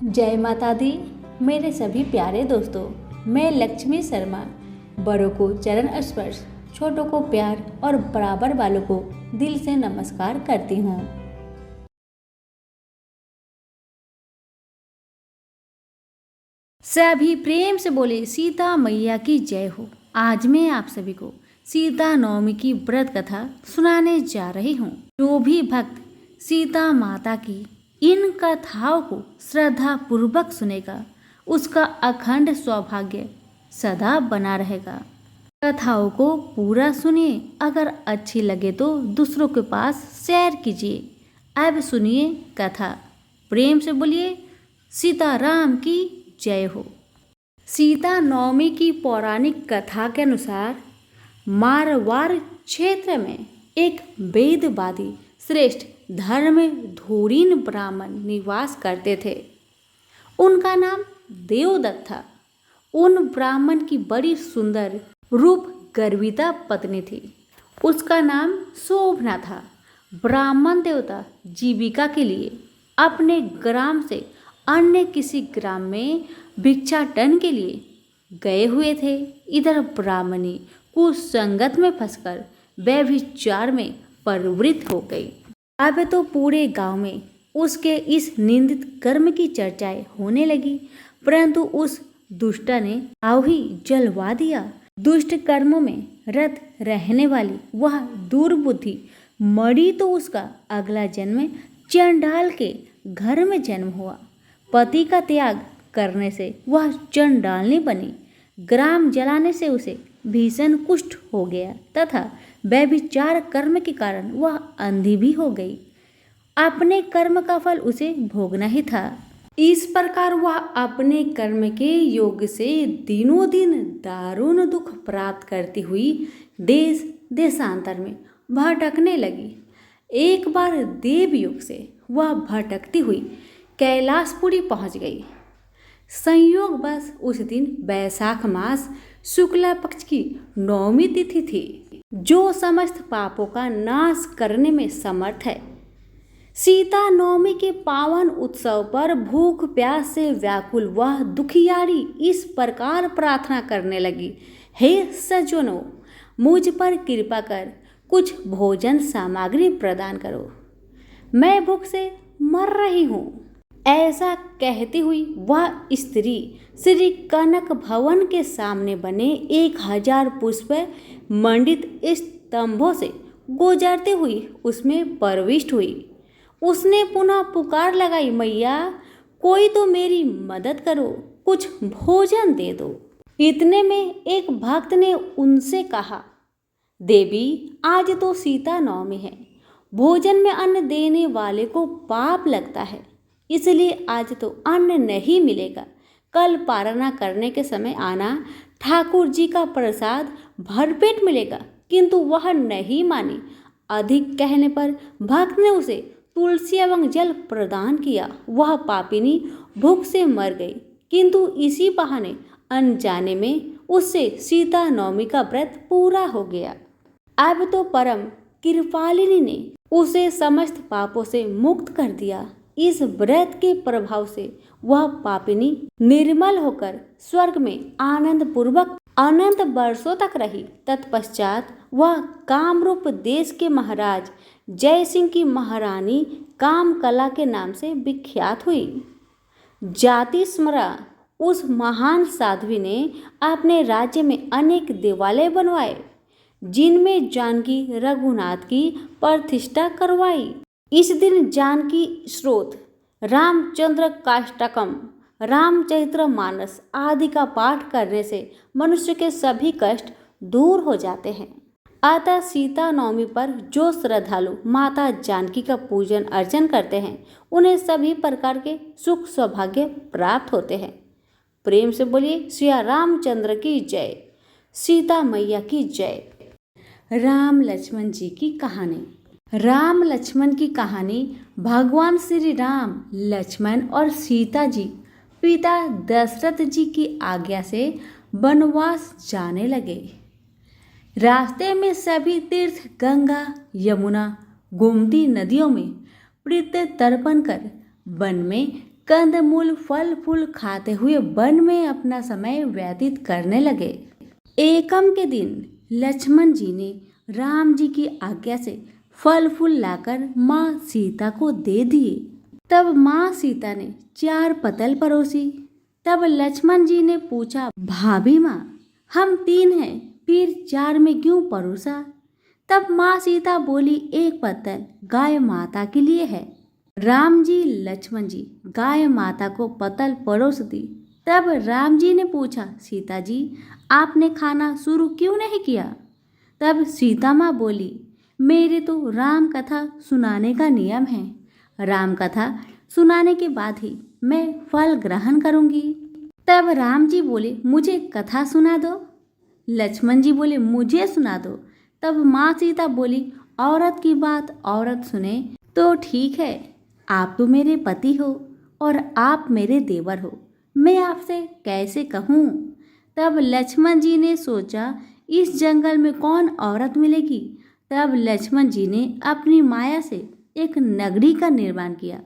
जय माता दी। मेरे सभी प्यारे दोस्तों, मैं लक्ष्मी शर्मा बड़ों को चरण स्पर्श, छोटों को प्यार और बराबर वालों को दिल से नमस्कार करती हूँ। सभी प्रेम से बोले सीता मैया की जय हो। आज मैं आप सभी को सीता नवमी की व्रत कथा सुनाने जा रही हूँ। जो भी भक्त सीता माता की इन कथाओं को श्रद्धा पूर्वक सुनेगा, उसका अखंड सौभाग्य सदा बना रहेगा। कथाओं को पूरा सुनिए, अगर अच्छी लगे तो दूसरों के पास शेयर कीजिए। अब सुनिए कथा, प्रेम से बोलिए सीताराम की जय हो। सीता नवमी की पौराणिक कथा के अनुसार मारवाड़ क्षेत्र में एक वेदवादी श्रेष्ठ धर्म धुरीन ब्राह्मण निवास करते थे। उनका नाम देवदत्त था। उन ब्राह्मण की बड़ी सुंदर रूप गर्विता पत्नी थी। उसका नाम शोभना था। ब्राह्मण देवता जीविका के लिए अपने ग्राम से अन्य किसी ग्राम में भिक्षाटन के लिए गए हुए थे। इधर ब्राह्मणी कुसंगत में फंसकर व्यभिचार में प्रवृत्त हो गई। अब तो पूरे गांव में उसके इस निंदित कर्म की चर्चाएं होने लगी, परंतु उस दुष्ट ने भाव ही जलवा दिया। दुष्ट कर्मों में रत रहने वाली वह दुर्बुद्धि मरी तो उसका अगला जन्म चंडाल के घर में जन्म हुआ। पति का त्याग करने से वह चंडालनी बनी। ग्राम जलाने से उसे भीषण कुष्ठ हो गया तथा व्यभिचार कर्म के कारण वह अंधी भी हो गई। अपने कर्म का फल उसे भोगना ही था। इस प्रकार वह अपने कर्म के योग से दिनों दिन दारुण दुख प्राप्त करती हुई देश देशांतर में भटकने लगी। एक बार देवयुग से वह भटकती हुई कैलाशपुरी पहुंच गई। संयोग बस उस दिन वैशाख मास शुक्ला पक्ष की नवमी तिथि थी, जो समस्त पापों का नाश करने में समर्थ है। सीता नवमी के पावन उत्सव पर भूख प्यास से व्याकुल वह दुखियारी इस प्रकार प्रार्थना करने लगी, हे सज्जनों, मुझ पर कृपा कर कुछ भोजन सामग्री प्रदान करो, मैं भूख से मर रही हूँ। ऐसा कहती हुई वह स्त्री श्री कनक भवन के सामने बने 1000 पुष्प मंडित स्तंभों से गुजरते हुई उसमें प्रविष्ट हुई। उसने पुनः पुकार लगाई, मैया कोई तो मेरी मदद करो, कुछ भोजन दे दो। इतने में एक भक्त ने उनसे कहा, देवी आज तो सीता नवमी है, भोजन में अन्न देने वाले को पाप लगता है, इसलिए आज तो अन्न नहीं मिलेगा। कल पारणा करने के समय आना, ठाकुर जी का प्रसाद भरपेट मिलेगा। किंतु वह नहीं मानी। अधिक कहने पर भक्त ने उसे तुलसी एवं जल प्रदान किया। वह पापिनी भूख से मर गई, किंतु इसी बहाने अनजाने में उससे सीता नवमी का व्रत पूरा हो गया। अब तो परम कृपालिनी ने उसे समस्त पापों से मुक्त कर दिया। इस व्रत के प्रभाव से वह पापिनी निर्मल होकर स्वर्ग में आनंद पूर्वक अनंत वर्षों तक रही। तत्पश्चात वह कामरूप देश के महाराज जय सिंह की महारानी कामकला के नाम से विख्यात हुई। जाति स्मरा उस महान साध्वी ने अपने राज्य में अनेक देवालय बनवाए, जिनमें जानकी रघुनाथ की प्रतिष्ठा करवाई। इस दिन जानकी स्रोत, रामचंद्र काष्टकम, रामचरितमानस आदि का पाठ करने से मनुष्य के सभी कष्ट दूर हो जाते हैं। अतः सीता नवमी पर जो श्रद्धालु माता जानकी का पूजन अर्चन करते हैं, उन्हें सभी प्रकार के सुख सौभाग्य प्राप्त होते हैं। प्रेम से बोलिए श्री रामचंद्र की जय, सीता मैया की जय। राम लक्ष्मण जी की कहानी। राम लक्ष्मण की कहानी। भगवान श्री राम, लक्ष्मण और सीता जी पिता दशरथ जी की आज्ञा से वनवास जाने लगे। रास्ते में सभी तीर्थ गंगा, यमुना, गोमती नदियों में पितृ तर्पण कर वन में कंदमूल फल फूल खाते हुए वन में अपना समय व्यतीत करने लगे। एकम के दिन लक्ष्मण जी ने राम जी की आज्ञा से फल फूल लाकर माँ सीता को दे दिए। तब माँ सीता ने 4 पतल परोसी। तब लक्ष्मण जी ने पूछा, भाभी माँ, हम 3 हैं, फिर 4 में क्यों परोसा? तब माँ सीता बोली, 1 पतल गाय माता के लिए है। राम जी लक्ष्मण जी गाय माता को पतल परोस दी। तब राम जी ने पूछा, सीता जी, आपने खाना शुरू क्यों नहीं किया? तब सीता माँ बोली, मेरे तो राम कथा सुनाने का नियम है। राम कथा सुनाने के बाद ही मैं फल ग्रहण करूंगी। तब राम जी बोले, मुझे कथा सुना दो। लक्ष्मण जी बोले, मुझे सुना दो। तब माँ सीता बोली, औरत की बात औरत सुने तो ठीक है। आप तो मेरे पति हो और आप मेरे देवर हो, मैं आपसे कैसे कहूँ? तब लक्ष्मण जी ने सोचा, इस जंगल में कौन औरत मिलेगी? तब लक्ष्मण जी ने अपनी माया से एक नगरी का निर्माण किया।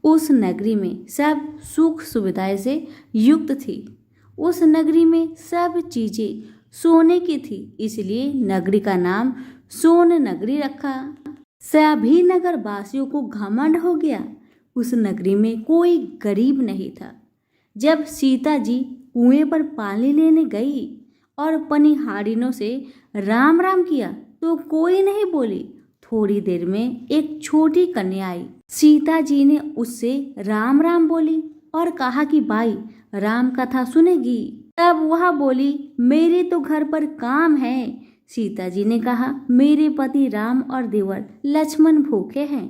उस नगरी में सब सुख सुविधाएं से युक्त थी। उस नगरी में सब चीजें सोने की थी, इसलिए नगरी का नाम सोन नगरी रखा। सभी नगर वासियों को घमंड हो गया। उस नगरी में कोई गरीब नहीं था। जब सीता जी कुएं पर पानी लेने गई और पनिहारिनों से राम राम किया तो कोई नहीं बोली। थोड़ी देर में एक छोटी कन्या आई। सीता जी ने उससे राम राम बोली और कहा कि भाई राम कथा सुनेगी? तब वह बोली, मेरे तो घर पर काम है। सीता जी ने कहा, मेरे पति राम और देवर लक्ष्मण भूखे हैं।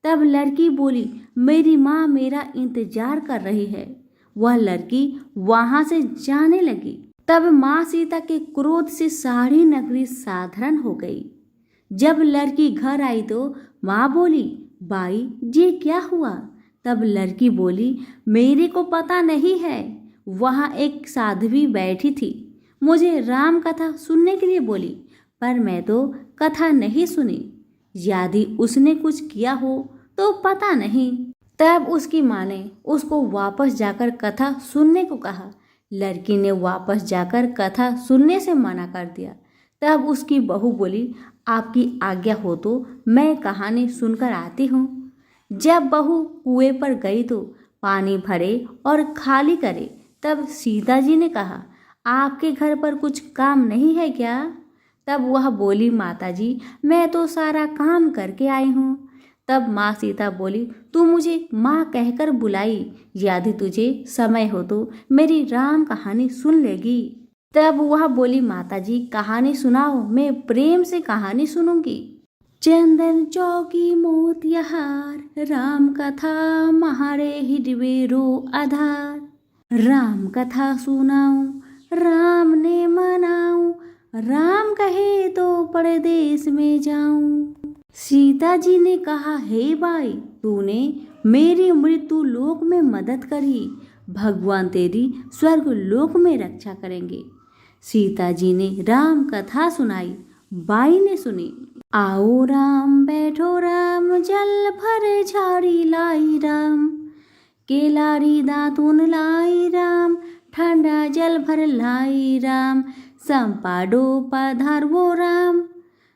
तब लड़की बोली, मेरी माँ मेरा इंतजार कर रही है। वह लड़की वहां से जाने लगी। तब माँ सीता के क्रोध से सारी नगरी साधारण हो गई। जब लड़की घर आई तो माँ बोली, बाई ये क्या हुआ? तब लड़की बोली, मेरे को पता नहीं है, वहाँ एक साध्वी बैठी थी, मुझे राम कथा सुनने के लिए बोली, पर मैं तो कथा नहीं सुनी। यदि उसने कुछ किया हो तो पता नहीं। तब उसकी माँ ने उसको वापस जाकर कथा सुनने को कहा। लड़की ने वापस जाकर कथा सुनने से मना कर दिया। तब उसकी बहू बोली, आपकी आज्ञा हो तो मैं कहानी सुनकर आती हूँ। जब बहू कुएं पर गई तो पानी भरे और खाली करे। तब सीता जी ने कहा, आपके घर पर कुछ काम नहीं है क्या? तब वह बोली, माता जी मैं तो सारा काम करके आई हूँ। तब माँ सीता बोली, तू मुझे माँ कहकर बुलाई, यदि तुझे समय हो तो मेरी राम कहानी सुन लेगी। तब वह बोली, माता जी कहानी सुनाओ, मैं प्रेम से कहानी सुनूंगी। चंदन चौकी मोतिहार, राम कथा महारे हिडवेरो आधार। राम कथा सुनाऊं, राम ने मनाऊं, राम कहे तो परदेश में जाऊं। सीता जी ने कहा, हे भाई, तूने मेरी मृत्यु लोक में मदद करी, भगवान तेरी स्वर्ग लोक में रक्षा करेंगे। सीता जी ने राम कथा सुनाई। बाई ने सुनी। आओ राम बैठो राम, जल भर झाड़ी लाई राम, केलारी दातुन लाई राम, ठंडा जल भर लाई राम, संपाडो पधारवो राम,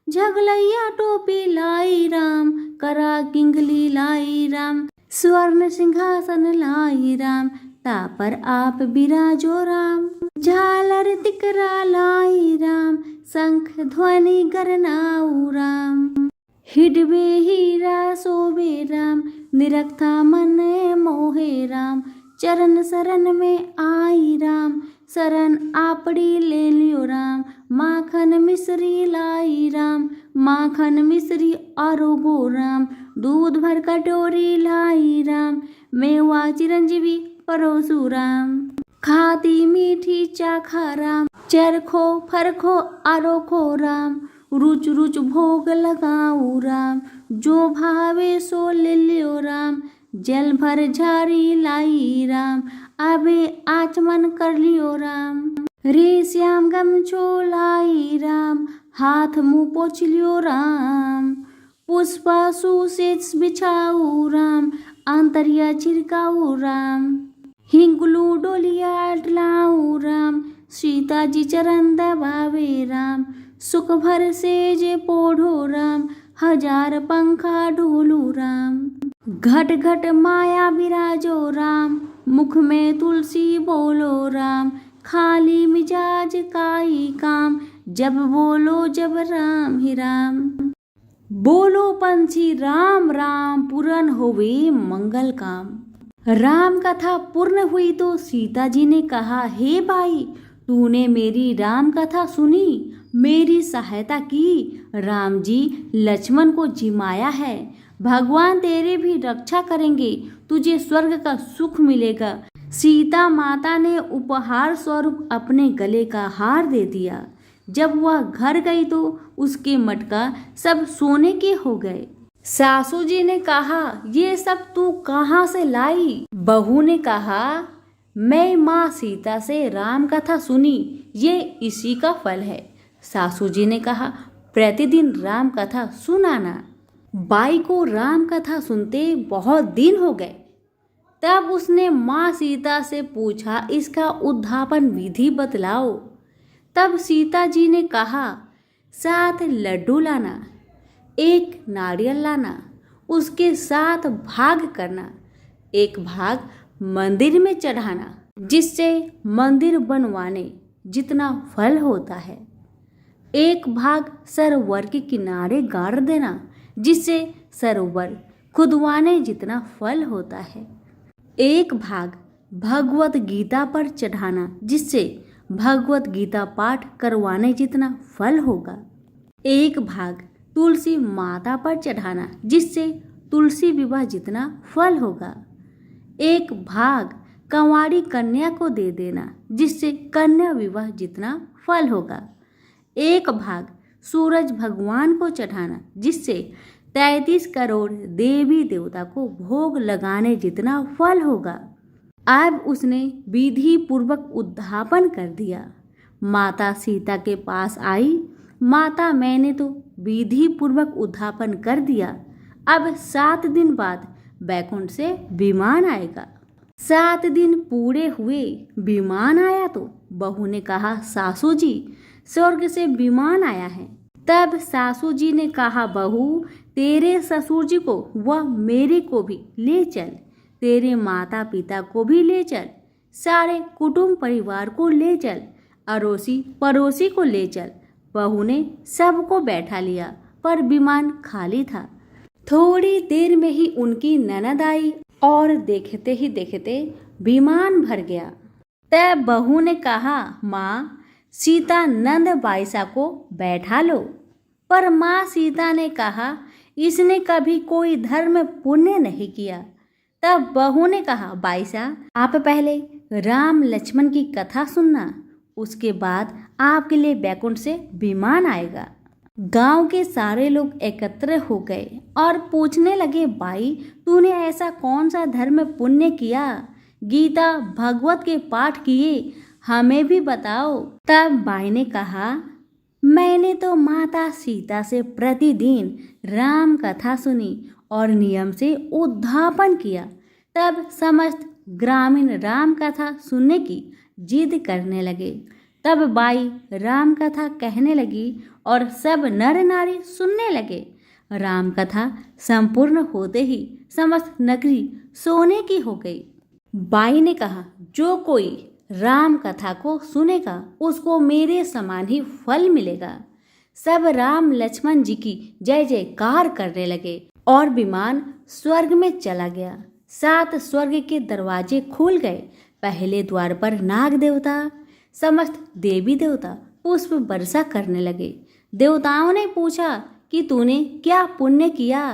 झगलैया टोपी लाई राम, करा किंगली लाई राम, स्वर्ण सिंहासन लाई राम, तापर आप बिराजो राम, झालर तिकरा लाई राम, शंख ध्वनि गरनाऊ राम, हिडवे हीरा शोभे राम, निरखता मन मोहे राम, चरण शरण में आई राम, शरण आपड़ी ले लियो राम, माखन मिश्री लाई राम, माखन मिश्री आरोगो राम, दूध भर कटोरी लाई राम, मेवा चिरंजीवी परोसु राम, खाती मीठी चाखा राम, चरखो फरखो आरोखो राम, रुच रुच भोग लगाऊ राम, जो भावे सो ले लियो राम, जल भर झारी लाई राम, अबे आचमन कर लियो राम, रे श्याम गमछो लाई राम, हाथ मुँह पोछ लियो राम, पुष्पासु से बिछाऊ राम, आंतरिया छिड़काऊ राम। हिंगलू डोलिया डलाऊ राम, सीता जी चरण दबावे राम। सुख भर से जे पोढ़ो राम, हजार पंखा ढोलू राम। घट घट माया विराजो राम, मुख में तुलसी बोलो राम। खाली मिजाज काई काम, जब बोलो जब राम ही राम। बोलो पंछी राम राम, पूर्ण होवे मंगल काम। राम कथा पूर्ण हुई तो सीता जी ने कहा, हे भाई तूने मेरी राम कथा सुनी, मेरी सहायता की। राम जी लक्ष्मण को जिमाया है, भगवान तेरे भी रक्षा करेंगे, तुझे स्वर्ग का सुख मिलेगा। सीता माता ने उपहार स्वरूप अपने गले का हार दे दिया। जब वह घर गई तो उसके मटका सब सोने के हो गए। सासू जी ने कहा, ये सब तू कहाँ से लाई? बहू ने कहा, मैं माँ सीता से राम कथा सुनी, ये इसी का फल है। सासू जी ने कहा, प्रतिदिन राम कथा सुनाना। बाई को राम कथा सुनते बहुत दिन हो गए। तब उसने माँ सीता से पूछा, इसका उद्धापन विधि बतलाओ। तब सीता जी ने कहा, 7 लड्डू लाना, 1 नारियल लाना, उसके 7 भाग करना। 1 भाग मंदिर में चढ़ाना, जिससे मंदिर बनवाने जितना फल होता है। 1 भाग सरोवर के किनारे गाड़ देना, जिससे सरोवर खुदवाने जितना फल होता है। 1 भाग भगवत गीता पर चढ़ाना, जिससे भगवत गीता पाठ करवाने जितना फल होगा। 1 भाग तुलसी माता पर चढ़ाना, जिससे तुलसी विवाह जितना फल होगा। 1 भाग कंवारी कन्या को दे देना, जिससे कन्या विवाह जितना फल होगा। 1 भाग सूरज भगवान को चढ़ाना, जिससे 33 करोड़ देवी देवता को भोग लगाने जितना फल होगा। अब उसने विधि पूर्वक उद्धापन कर दिया। माता सीता के पास आई, माता मैंने तो विधि पूर्वक उद्धापन कर दिया, अब 7 दिन बाद बैकुंठ से विमान आएगा। 7 दिन पूरे हुए, विमान आया तो बहू ने कहा, सासू जी स्वर्ग से विमान आया है। तब सासू जी ने कहा, बहू तेरे ससुर जी को व मेरे को भी ले चल, तेरे माता पिता को भी ले चल, सारे कुटुंब परिवार को ले चल, अड़ोसी पड़ोसी को ले चल। बहू ने सबको बैठा लिया, पर विमान खाली था। थोड़ी देर में ही उनकी ननद आई और देखते ही देखते विमान भर गया। तब बहू ने कहा, माँ सीता नंद बाईसा को बैठा लो। पर माँ सीता ने कहा, इसने कभी कोई धर्म पुण्य नहीं किया। तब बहू ने कहा, बाईसा आप पहले राम लक्ष्मण की कथा सुनना, उसके बाद आपके लिए बैकुंठ से विमान आएगा। गांव के सारे लोग एकत्र हो गए और पूछने लगे, बाई तूने ऐसा कौन सा धर्म पुण्य किया? गीता भगवत के पाठ किए, हमें भी बताओ। तब बाई ने कहा, मैंने तो माता सीता से प्रतिदिन राम कथा सुनी और नियम से उद्धापन किया। तब समस्त ग्रामीण राम कथा सुनने की जिद करने लगे। तब बाई राम कथा कहने लगी और सब नर नारी सुनने लगे। राम कथा संपूर्ण होते ही समस्त नगरी सोने की हो गई। बाई ने कहा, जो कोई राम कथा को सुनेगा उसको मेरे समान ही फल मिलेगा। सब राम लक्ष्मण जी की जय जयकार करने लगे और विमान स्वर्ग में चला गया। 7 स्वर्ग के दरवाजे खुल गए। पहले द्वार पर नाग देवता, समस्त देवी देवता पुष्प वर्षा करने लगे। देवताओं ने पूछा कि तूने क्या पुण्य किया?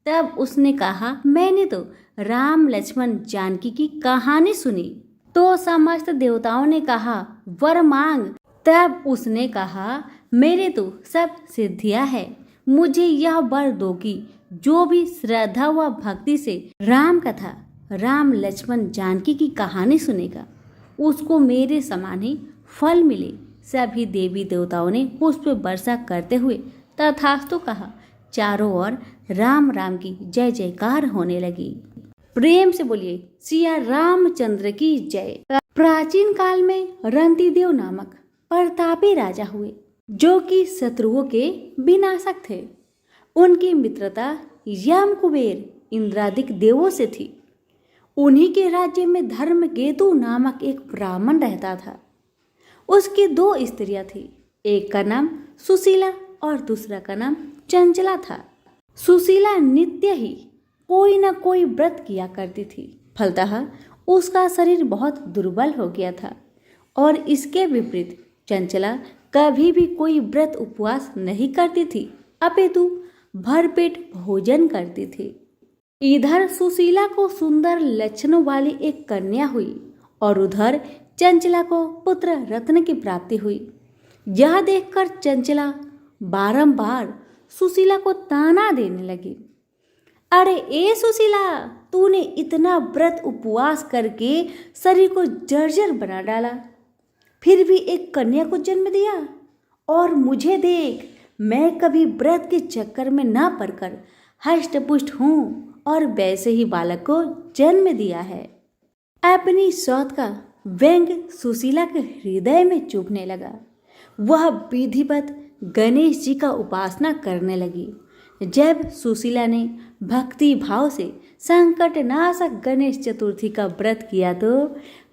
तब उसने कहा, मैंने तो राम लक्ष्मण जानकी की कहानी सुनी। तो समस्त देवताओं ने कहा, वर मांग। तब उसने कहा, मेरे तो सब सिद्धियां है, मुझे यह वर दो कि जो भी श्रद्धा व भक्ति से राम कथा, राम लक्ष्मण जानकी की कहानी सुनेगा उसको मेरे समान ही फल मिले। सभी देवी देवताओं ने पुष्प वर्षा करते हुए तथास्तु कहा। चारों ओर राम राम की जय जयकार होने लगी। प्रेम से बोलिए सिया रामचंद्र की जय। प्राचीन काल में रंतिदेव नामक प्रतापी राजा हुए, जो कि शत्रुओं के विनाशक थे। उनकी मित्रता यम कुबेर इंद्रादिक देवों से थी। उन्हीं के राज्य में धर्मकेतु नामक एक ब्राह्मण रहता था। उसकी 2 स्त्रियां थी, एक का नाम सुशीला और दूसरा का नाम चंचला था। सुशीला नित्य ही कोई न कोई व्रत किया करती थी, फलतः उसका शरीर बहुत दुर्बल हो गया था। और इसके विपरीत चंचला कभी भी कोई व्रत उपवास नहीं करती थी, अपितु भरपेट भोजन करती थी। इधर सुशीला को सुंदर लक्षणों वाली एक कन्या हुई और उधर चंचला को पुत्र रत्न की प्राप्ति हुई। यह देखकर चंचला बारंबार सुशीला को ताना देने लगी। अरे ए सुशीला, तूने इतना व्रत उपवास करके शरीर को जर्जर बना डाला, फिर भी एक कन्या को जन्म दिया। और मुझे देख, मैं कभी व्रत के चक्कर में ना पड़कर हष्ट पुष्ट हूँ और वैसे ही बालक को जन्म दिया है। अपनी सौत का व्यंग सुशीला के हृदय में चुभने लगा। वह विधिवत गणेश जी का उपासना करने लगी। जब सुशीला ने भक्ति भाव से संकटनाशक गणेश चतुर्थी का व्रत किया तो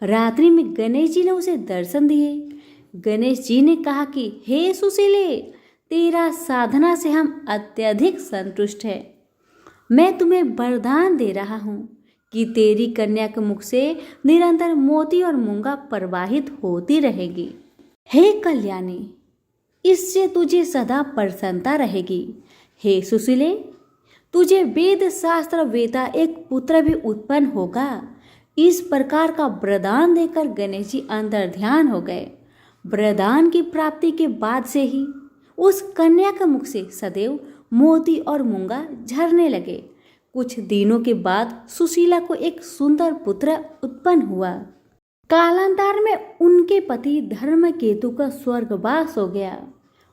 रात्रि में गणेश जी ने उसे दर्शन दिए। गणेश जी ने कहा कि हे सुशीले, तेरा साधना से हम अत्यधिक संतुष्ट हैं। मैं तुम्हें वरदान दे रहा हूँ कि तेरी कन्या के मुख से निरंतर मोती और मूंगा प्रवाहित होती रहेगी। हे कल्याणी, इससे तुझे सदा प्रसन्नता रहेगी। हे सुशीले, तुझे वेद शास्त्र वेता एक पुत्र भी उत्पन्न होगा। इस प्रकार का वरदान देकर गणेश जी अंतर्ध्यान हो गए। वरदान की प्राप्ति के बाद से ही उस कन्या के मुख से सदैव मोती और मूंगा झरने लगे। कुछ दिनों के बाद सुशीला को एक सुंदर पुत्र उत्पन्न हुआ। कालांतर में उनके पति धर्मकेतु का स्वर्गवास हो गया।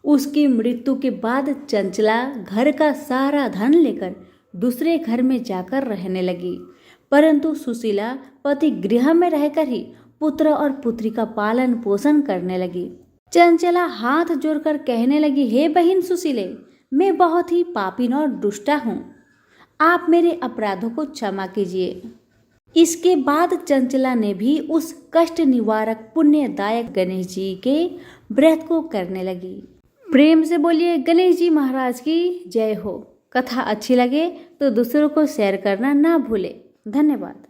उसकी मृत्यु के बाद चंचला घर का सारा धन लेकर दूसरे घर में जाकर रहने लगी, परंतु सुशीला पति गृह में रहकर ही पुत्र और पुत्री का पालन पोषण करने लगी। चंचला हाथ जोड़कर कहने लगी, हे बहन सुशीले, मैं बहुत ही पापीन और दुष्टा हूँ, आप मेरे अपराधों को क्षमा कीजिए। इसके बाद चंचला ने भी उस कष्ट निवारक पुण्यदायक गणेश जी के व्रत को करने लगी। प्रेम से बोलिए गणेश जी महाराज की जय हो। कथा अच्छी लगे तो दूसरों को शेयर करना ना भूले। धन्यवाद।